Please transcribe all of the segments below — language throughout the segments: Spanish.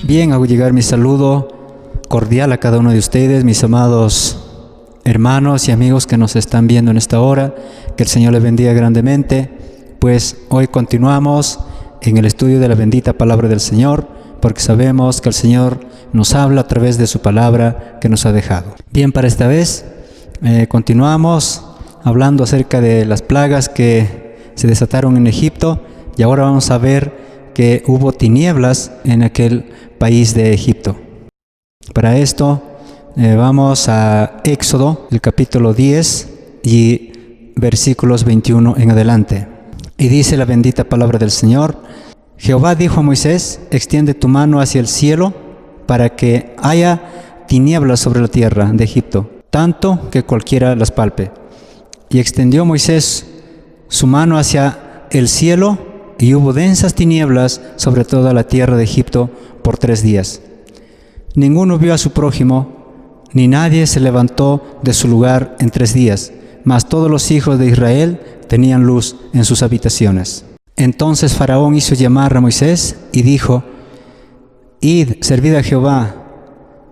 Bien, hago llegar mi saludo cordial a cada uno de ustedes, mis amados hermanos y amigos que nos están viendo en esta hora. Que el Señor les bendiga grandemente, pues hoy continuamos en el estudio de la bendita palabra del Señor, porque sabemos que el Señor nos habla a través de su palabra que nos ha dejado. Bien, para esta vez continuamos hablando acerca de las plagas que se desataron en Egipto, y ahora vamos a ver que hubo tinieblas en aquel país de Egipto. Para esto vamos a Éxodo, el capítulo 10 y versículos 21 en adelante. Y dice la bendita palabra del Señor: Jehová dijo a Moisés: extiende tu mano hacia el cielo para que haya tinieblas sobre la tierra de Egipto, tanto que cualquiera las palpe. Y extendió Moisés su mano hacia el cielo, y hubo densas tinieblas sobre toda la tierra de Egipto por 3 días. Ninguno vio a su prójimo, ni nadie se levantó de su lugar en 3 días, mas todos los hijos de Israel tenían luz en sus habitaciones. Entonces Faraón hizo llamar a Moisés y dijo: Id, servid a Jehová,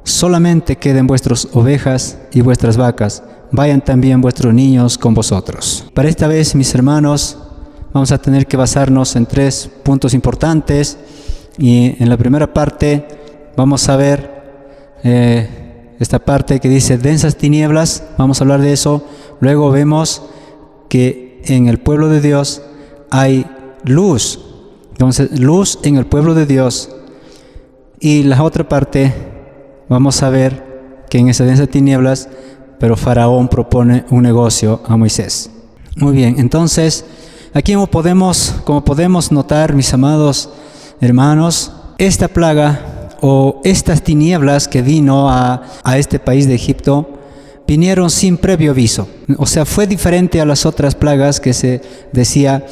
solamente queden vuestras ovejas y vuestras vacas, vayan también vuestros niños con vosotros. Para esta vez, mis hermanos, vamos a tener que basarnos en 3 puntos importantes, y en la primera parte vamos a ver esta parte que dice densas tinieblas. Vamos a hablar de eso. Luego vemos que en el pueblo de Dios hay luz. Entonces, luz en el pueblo de Dios. Y la otra parte vamos a ver que en esas densas tinieblas, pero Faraón propone un negocio a Moisés. Muy bien, entonces aquí como podemos notar, mis amados hermanos, esta plaga o estas tinieblas que vino a este país de Egipto vinieron sin previo aviso. O sea, fue diferente a las otras plagas que se decía,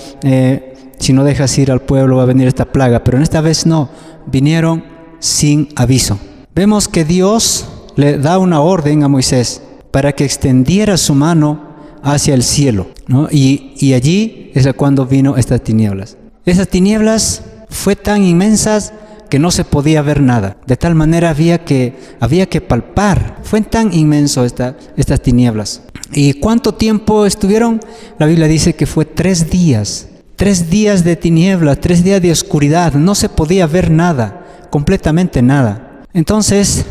si no dejas ir al pueblo va a venir esta plaga, pero en esta vez no, vinieron sin aviso. Vemos que Dios le da una orden a Moisés para que extendiera su mano hacia el cielo, ¿no? Y allí es cuando vino estas tinieblas. Esas tinieblas fue tan inmensas que no se podía ver nada. De tal manera había que palpar. Fue tan inmenso estas tinieblas. ¿Y cuánto tiempo estuvieron? La Biblia dice que fue 3 días. 3 días de tinieblas, 3 días de oscuridad. No se podía ver nada, completamente nada. Entonces,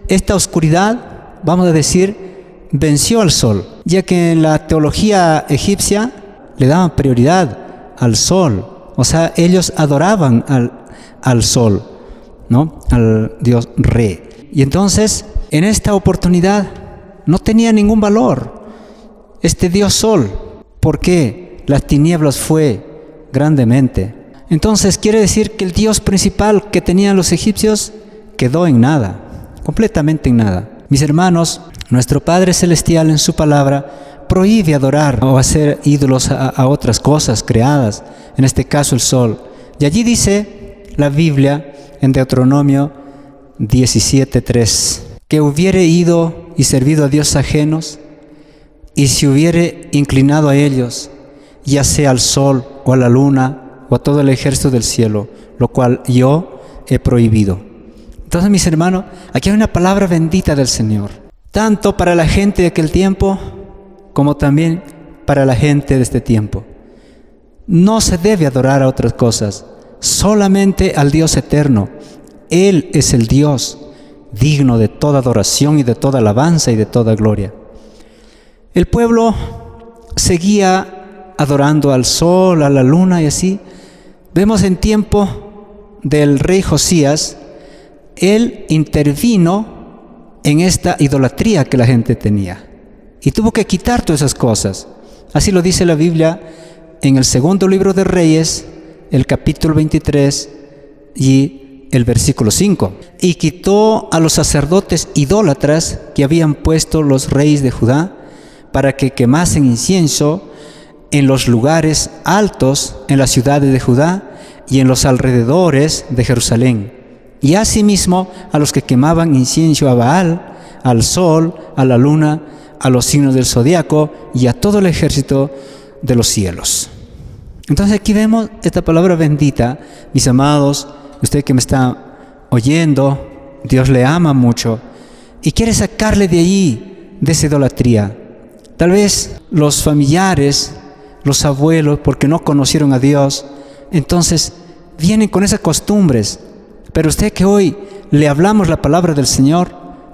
esta oscuridad, vamos a decir, venció al sol, ya que en la teología egipcia le daban prioridad al sol. O sea, ellos adoraban al sol, ¿no? Al Dios Re. Y entonces, en esta oportunidad, no tenía ningún valor este Dios Sol. ¿Por qué? Las tinieblas fue grandemente. Entonces, quiere decir que el Dios principal que tenían los egipcios quedó en nada, completamente en nada. Mis hermanos, nuestro Padre Celestial en su palabra prohíbe adorar o hacer ídolos a otras cosas creadas, en este caso el sol. Y allí dice la Biblia en Deuteronomio 17:3, que hubiere ido y servido a dioses ajenos, y si hubiere inclinado a ellos, ya sea al sol o a la luna o a todo el ejército del cielo, lo cual yo he prohibido. Entonces, mis hermanos, aquí hay una palabra bendita del Señor, tanto para la gente de aquel tiempo como también para la gente de este tiempo. No se debe adorar a otras cosas, solamente al Dios eterno. Él es el Dios digno de toda adoración y de toda alabanza y de toda gloria. El pueblo seguía adorando al sol, a la luna y así. Vemos en tiempo del rey Josías, él intervino en esta idolatría que la gente tenía y tuvo que quitar todas esas cosas. Así lo dice la Biblia en el segundo libro de Reyes, el capítulo 23 y el versículo 5. Y quitó a los sacerdotes idólatras que habían puesto los reyes de Judá para que quemasen incienso en los lugares altos en las ciudades de Judá y en los alrededores de Jerusalén. Y asimismo a los que quemaban incienso a Baal, al sol, a la luna, a los signos del zodiaco y a todo el ejército de los cielos. Entonces aquí vemos esta palabra bendita, mis amados, usted que me está oyendo, Dios le ama mucho y quiere sacarle de ahí, de esa idolatría. Tal vez los familiares, los abuelos, porque no conocieron a Dios, entonces vienen con esas costumbres. Pero usted que hoy le hablamos la palabra del Señor,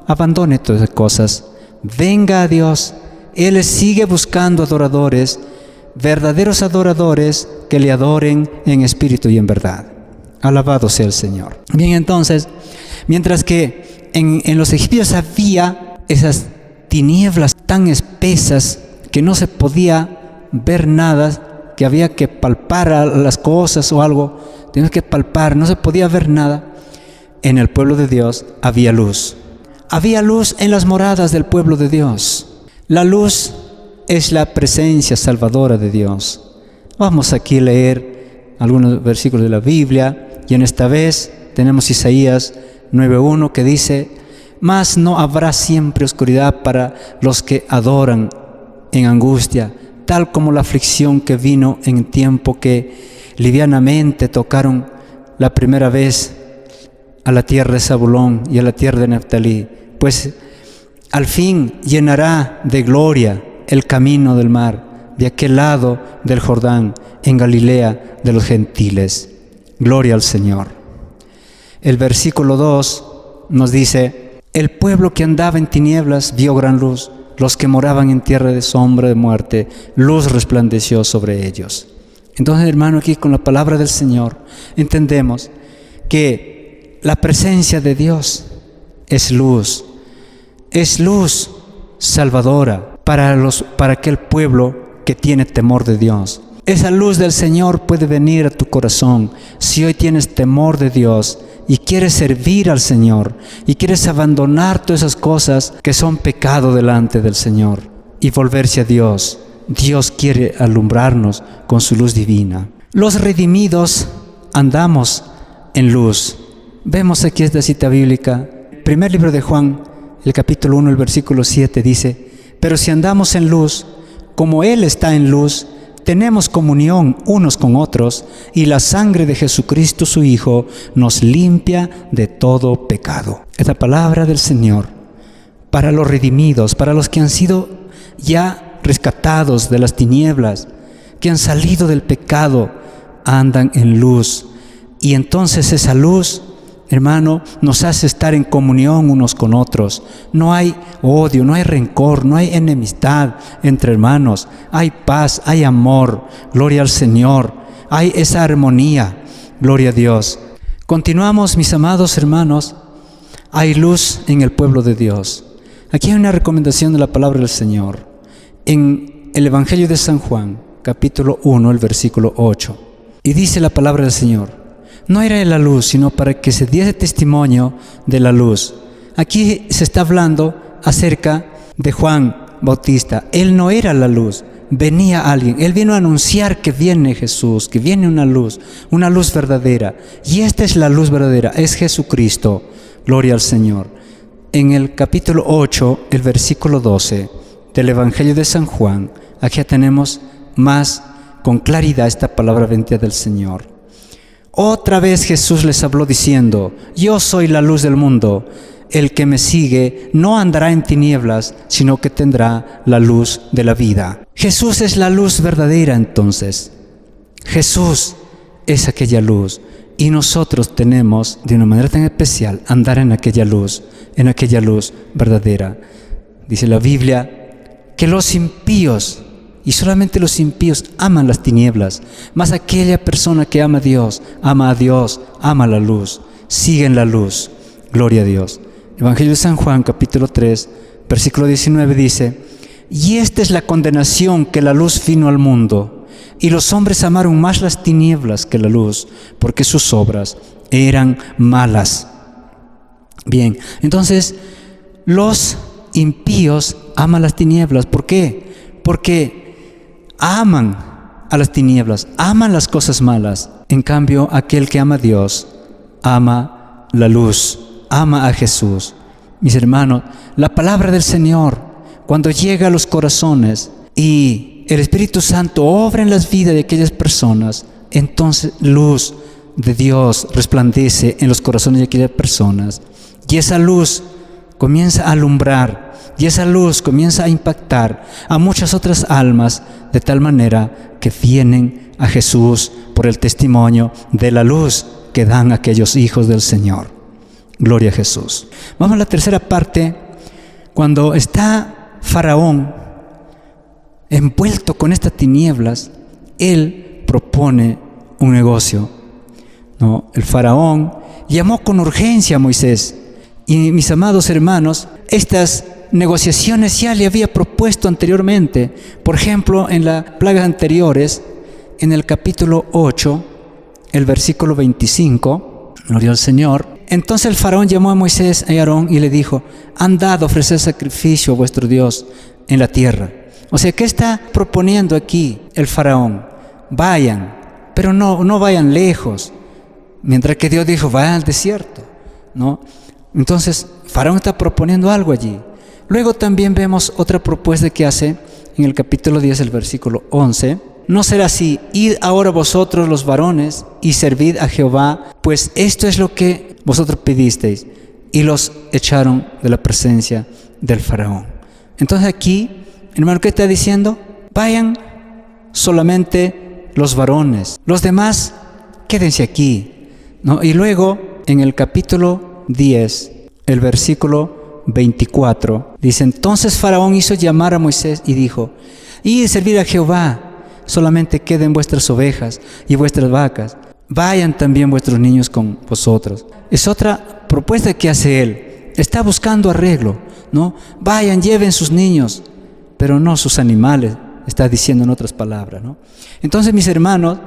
abandone todas esas cosas. Venga a Dios. Él sigue buscando adoradores, verdaderos adoradores que le adoren en espíritu y en verdad. Alabado sea el Señor. Bien, entonces, mientras que en los egipcios había esas tinieblas tan espesas que no se podía ver nada, que había que palpar las cosas o algo, tenía que palpar, no se podía ver nada. En el pueblo de Dios había luz. Había luz en las moradas del pueblo de Dios. La luz es la presencia salvadora de Dios. Vamos aquí a leer algunos versículos de la Biblia, y en esta vez tenemos Isaías 9:1 que dice: mas no habrá siempre oscuridad para los que adoran en angustia, tal como la aflicción que vino en tiempo que livianamente tocaron la primera vez a la tierra de Zabulón y a la tierra de Neftalí, pues al fin llenará de gloria el camino del mar, de aquel lado del Jordán, en Galilea de los gentiles. Gloria al Señor. El versículo 2 nos dice: el pueblo que andaba en tinieblas vio gran luz, los que moraban en tierra de sombra de muerte, luz resplandeció sobre ellos. Entonces, hermano, aquí con la palabra del Señor entendemos que la presencia de Dios es luz salvadora para aquel pueblo que tiene temor de Dios. Esa luz del Señor puede venir a tu corazón si hoy tienes temor de Dios y quieres servir al Señor y quieres abandonar todas esas cosas que son pecado delante del Señor y volverse a Dios. Dios quiere alumbrarnos con su luz divina. Los redimidos andamos en luz. Vemos aquí esta cita bíblica. El primer libro de Juan, el capítulo 1, el versículo 7 dice: pero si andamos en luz, como Él está en luz, tenemos comunión unos con otros, y la sangre de Jesucristo su Hijo nos limpia de todo pecado. Esta palabra del Señor para los redimidos, para los que han sido ya rescatados de las tinieblas, que han salido del pecado, andan en luz. Y entonces esa luz, hermano, nos hace estar en comunión unos con otros. No hay odio, no hay rencor, no hay enemistad entre hermanos. Hay paz, hay amor, gloria al Señor. Hay esa armonía, gloria a Dios. Continuamos, mis amados hermanos. Hay luz en el pueblo de Dios. Aquí hay una recomendación de la palabra del Señor. En el Evangelio de San Juan, capítulo 1, el versículo 8. Y dice la palabra del Señor: no era la luz, sino para que se diese testimonio de la luz. Aquí se está hablando acerca de Juan Bautista. Él no era la luz, venía alguien. Él vino a anunciar que viene Jesús, que viene una luz verdadera. Y esta es la luz verdadera, es Jesucristo. Gloria al Señor. En el capítulo 8, el versículo 12 del Evangelio de San Juan, aquí tenemos más con claridad esta palabra bendita del Señor. Otra vez Jesús les habló diciendo: yo soy la luz del mundo. El que me sigue no andará en tinieblas, sino que tendrá la luz de la vida. Jesús es la luz verdadera entonces. Jesús es aquella luz. Y nosotros tenemos, de una manera tan especial, andar en aquella luz verdadera. Dice la Biblia que los impíos, y solamente los impíos, aman las tinieblas, mas aquella persona que ama a Dios, ama la luz, sigue en la luz. Gloria a Dios. Evangelio de San Juan, capítulo 3, versículo 19 dice: y esta es la condenación, que la luz vino al mundo, y los hombres amaron más las tinieblas que la luz, porque sus obras eran malas. Bien, entonces los impíos aman las tinieblas. ¿Por qué? Porque aman a las tinieblas, aman las cosas malas. En cambio, aquel que ama a Dios, ama la luz, ama a Jesús. Mis hermanos, la palabra del Señor, cuando llega a los corazones y el Espíritu Santo obra en las vidas de aquellas personas, entonces luz de Dios resplandece en los corazones de aquellas personas, y esa luz comienza a alumbrar, y esa luz comienza a impactar a muchas otras almas, de tal manera que vienen a Jesús por el testimonio de la luz que dan aquellos hijos del Señor. Gloria a Jesús. Vamos a la tercera parte. Cuando está Faraón envuelto con estas tinieblas, él propone un negocio, ¿no? El Faraón llamó con urgencia a Moisés. Y mis amados hermanos, estas negociaciones ya le había propuesto anteriormente. Por ejemplo, en las plagas anteriores, en el capítulo 8, el versículo 25, gloria al Señor. Entonces el Faraón llamó a Moisés y a Aarón y le dijo: andad a ofrecer sacrificio a vuestro Dios en la tierra. O sea, ¿qué está proponiendo aquí el Faraón? Vayan, pero no vayan lejos. Mientras que Dios dijo: vayan al desierto, ¿no? Entonces, Faraón está proponiendo algo allí. Luego también vemos otra propuesta que hace en el capítulo 10, el versículo 11. No será así: id ahora vosotros los varones y servid a Jehová, pues esto es lo que vosotros pedisteis. Y los echaron de la presencia del Faraón. Entonces aquí, hermano, ¿qué está diciendo? Vayan solamente los varones, los demás quédense aquí, ¿no? Y luego en el capítulo 10, el versículo 24, dice: entonces Faraón hizo llamar a Moisés y dijo: id servir a Jehová, solamente queden vuestras ovejas y vuestras vacas, vayan también vuestros niños con vosotros. Es otra propuesta que hace él. Está buscando arreglo, ¿no? Vayan, lleven sus niños, pero no sus animales, está diciendo en otras palabras, ¿no? Entonces, mis hermanos,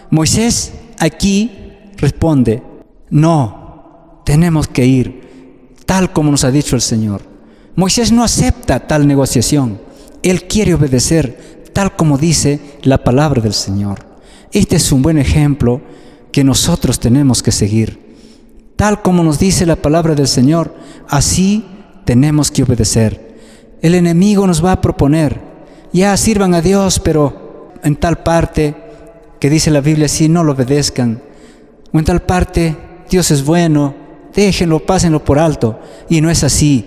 Moisés aquí responde: no, tenemos que ir tal como nos ha dicho el Señor. Moisés no acepta tal negociación. Él quiere obedecer tal como dice la palabra del Señor. Este es un buen ejemplo que nosotros tenemos que seguir. Tal como nos dice la palabra del Señor, así tenemos que obedecer. El enemigo nos va a proponer: ya sirvan a Dios, pero en tal parte que dice la Biblia así, no lo obedezcan. O en tal parte, Dios es bueno, déjenlo, pásenlo por alto. Y no es así.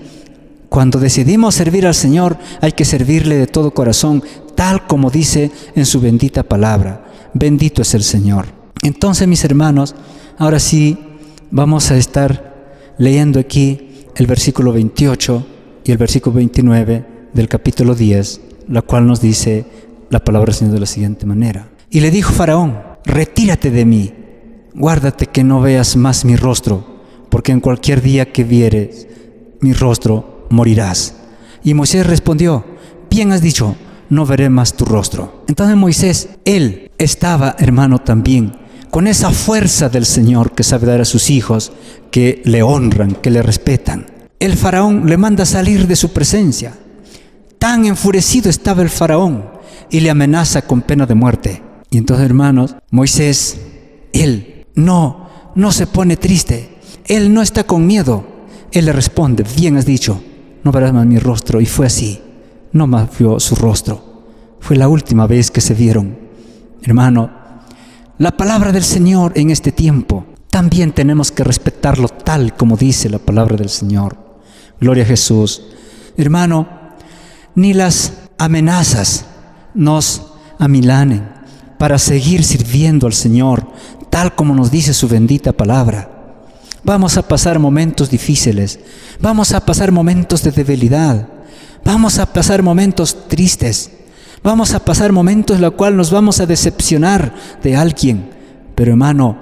Cuando decidimos servir al Señor, hay que servirle de todo corazón, tal como dice en su bendita palabra. Bendito es el Señor. Entonces, mis hermanos, ahora sí vamos a estar leyendo aquí el versículo 28 y el versículo 29 del capítulo 10, la cual nos dice la palabra del Señor de la siguiente manera: y le dijo Faraón: retírate de mí, guárdate que no veas más mi rostro, porque en cualquier día que vieres mi rostro morirás. Y Moisés respondió: bien has dicho, no veré más tu rostro. Entonces Moisés, él estaba, hermano, también con esa fuerza del Señor que sabe dar a sus hijos, que le honran, que le respetan. El Faraón le manda salir de su presencia. Tan enfurecido estaba el Faraón y le amenaza con pena de muerte. Y entonces, hermanos, Moisés, él no se pone triste. Él no está con miedo. Él le responde: bien has dicho, no verás más mi rostro. Y fue así. No más vio su rostro. Fue la última vez que se vieron. Hermano, la palabra del Señor en este tiempo, también tenemos que respetarlo tal como dice la palabra del Señor. Gloria a Jesús. Hermano, ni las amenazas nos amilanen para seguir sirviendo al Señor, tal como nos dice su bendita palabra. Vamos a pasar momentos difíciles, vamos a pasar momentos de debilidad, vamos a pasar momentos tristes, vamos a pasar momentos en los cuales nos vamos a decepcionar de alguien. Pero, hermano,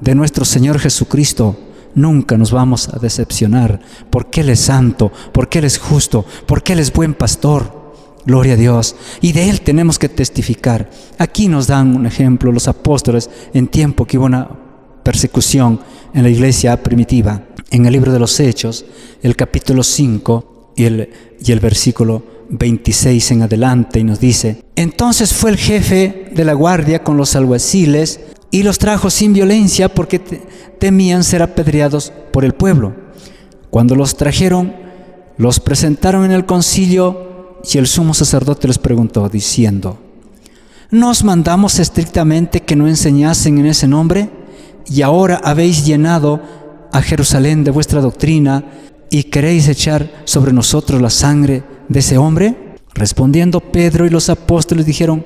de nuestro Señor Jesucristo nunca nos vamos a decepcionar, porque Él es santo, porque Él es justo, porque Él es buen pastor. Gloria a Dios. Y de Él tenemos que testificar. Aquí nos dan un ejemplo los apóstoles en tiempo que hubo una persecución en la iglesia primitiva. En el libro de los Hechos, el capítulo 5 y el versículo 26 en adelante, y nos dice: entonces fue el jefe de la guardia con los alguaciles y los trajo sin violencia, porque temían ser apedreados por el pueblo. Cuando los trajeron, los presentaron en el concilio, y el sumo sacerdote les preguntó diciendo: ¿no os mandamos estrictamente que no enseñasen en ese nombre? y ahora habéis llenado a Jerusalén de vuestra doctrina y queréis echar sobre nosotros la sangre de ese hombre? Respondiendo Pedro y los apóstoles dijeron: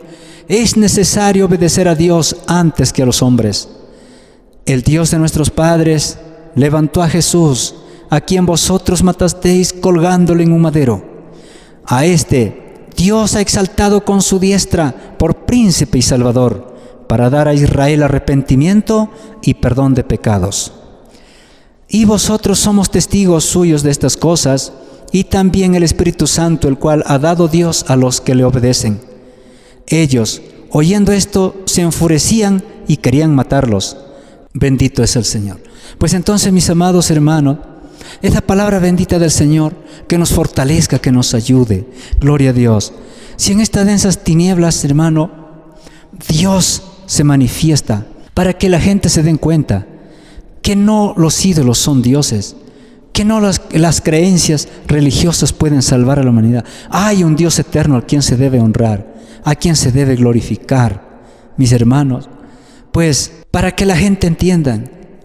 es necesario obedecer a Dios antes que a los hombres. El Dios de nuestros padres levantó a Jesús, a quien vosotros matasteis colgándole en un madero. A este Dios ha exaltado con su diestra por príncipe y salvador, para dar a Israel arrepentimiento y perdón de pecados. Y vosotros somos testigos suyos de estas cosas, y también el Espíritu Santo, el cual ha dado Dios a los que le obedecen. Ellos, oyendo esto, se enfurecían y querían matarlos. Bendito es el Señor. Pues entonces, mis amados hermanos, es la palabra bendita del Señor que nos fortalezca, que nos ayude. Gloria a Dios. Si en estas densas tinieblas, hermano, Dios se manifiesta para que la gente se den cuenta que no los ídolos son dioses, que no las creencias religiosas pueden salvar a la humanidad. Hay un Dios eterno al quien se debe honrar, a quien se debe glorificar, mis hermanos. Pues para que la gente entienda,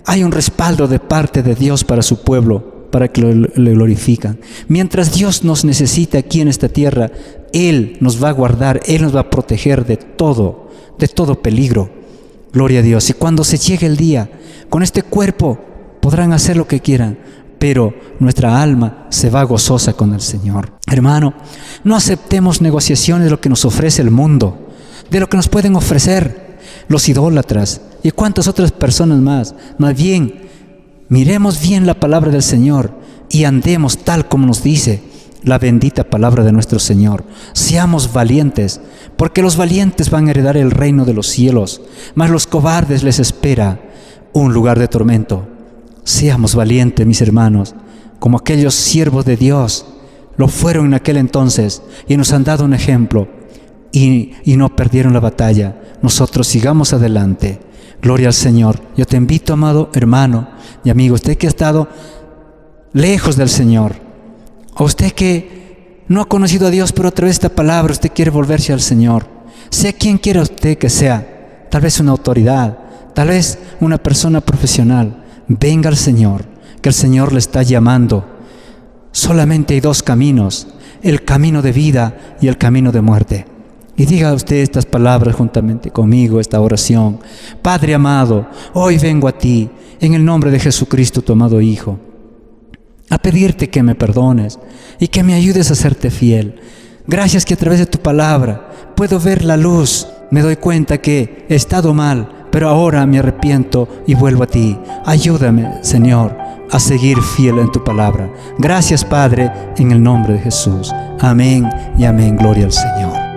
hay un respaldo de parte de Dios para su pueblo, para que le glorifican. Mientras Dios nos necesita aquí en esta tierra, Él nos va a guardar, Él nos va a proteger de todo peligro. Gloria a Dios. Y cuando se llegue el día, con este cuerpo podrán hacer lo que quieran, pero nuestra alma se va gozosa con el Señor. Hermano, no aceptemos negociaciones de lo que nos ofrece el mundo, de lo que nos pueden ofrecer los idólatras y cuantas otras personas más. Más bien, miremos bien la palabra del Señor y andemos tal como nos dice la bendita palabra de nuestro Señor. Seamos valientes, porque los valientes van a heredar el reino de los cielos, mas los cobardes les espera un lugar de tormento. Seamos valientes, mis hermanos, como aquellos siervos de Dios lo fueron en aquel entonces y nos han dado un ejemplo y no perdieron la batalla. Nosotros sigamos adelante. Gloria al Señor. Yo te invito, amado hermano y amigo, usted que ha estado lejos del Señor, a usted que no ha conocido a Dios, pero a través de esta palabra usted quiere volverse al Señor. Sea quien quiera usted que sea, tal vez una autoridad, tal vez una persona profesional. Venga al Señor, que el Señor le está llamando. Solamente hay dos caminos, el camino de vida y el camino de muerte. Y diga usted estas palabras juntamente conmigo, esta oración. Padre amado, hoy vengo a ti, en el nombre de Jesucristo, tu amado Hijo, a pedirte que me perdones y que me ayudes a serte fiel. Gracias que a través de tu palabra puedo ver la luz. Me doy cuenta que he estado mal, pero ahora me arrepiento y vuelvo a ti. Ayúdame, Señor, a seguir fiel en tu palabra. Gracias, Padre, en el nombre de Jesús. Amén y amén. Gloria al Señor.